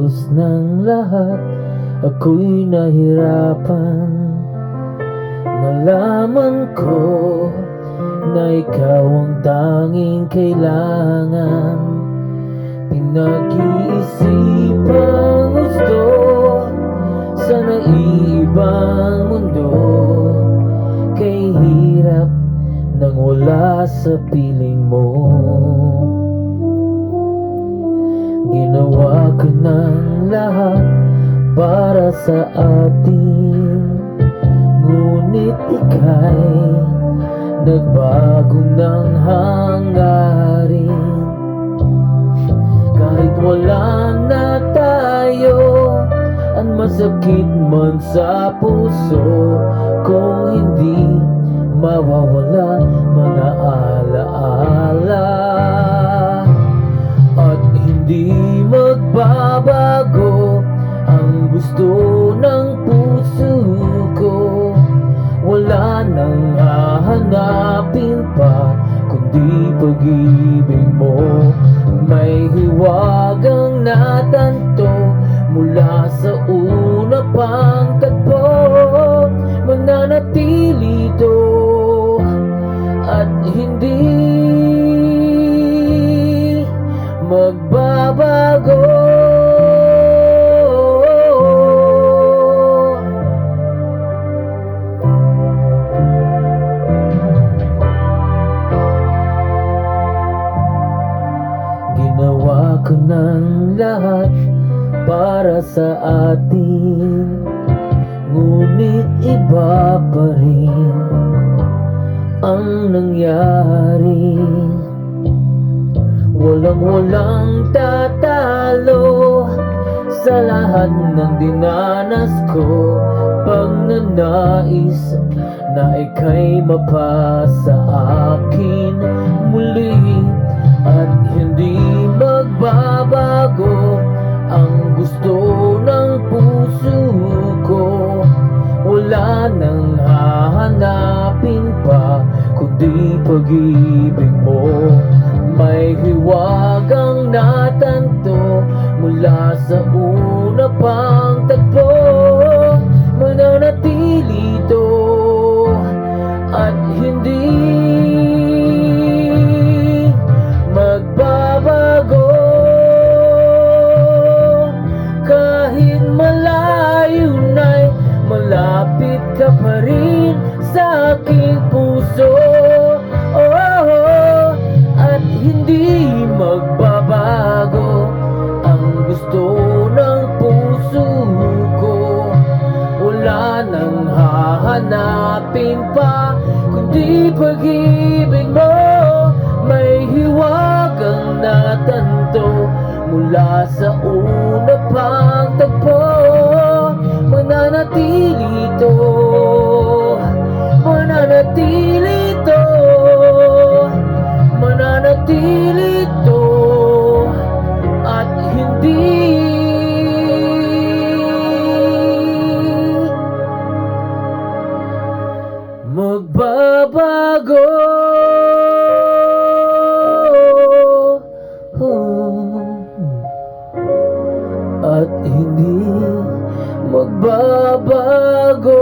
Pagkatapos ng lahat, ako'y nahirapan. Nalaman ko na ikaw ang tanging kailangan. Pinag-iisipang gusto sa naiibang mundo, kay hirap nang wala sa piling mo. Ginawa ko ng lahat para sa atin, ngunit ika'y nagbago ng hangarin. Kahit wala na tayo, ang masakit man sa puso, kung hindi mawawala mga alaala. At hindi magbabago ang gusto ng puso ko. Wala nang hahanapin pa kundi pag-ibig mo. May hiwagang natanto mula sa una pang tagpo. Mananatili ito at hindi magbabago. Ginawa ko ng lahat para sa atin, ngunit iba pa rin ang nangyari. Walang tatalo sa lahat ng dinanas ko. Pagnanais na ika'y mapasa akin muli, at hindi magbabago ang gusto ng puso ko. Wala nang hahanapin pa kundi pag-ibig mo. May hiwagang natanto mula sa una pang tagpo. Mananatili ito at hindi magbabago. Kahit malayo na'y malapit ka pa rin sa aking puso. At hindi magbabago ang gusto ng puso ko. Wala nang hahanapin pa kundi pag-ibig mo. May hiwagang natanto mula sa una pang tagpo. Mananatili ito, mananatili ito, mananatili ito at hindi magbabago. At hindi magbabago.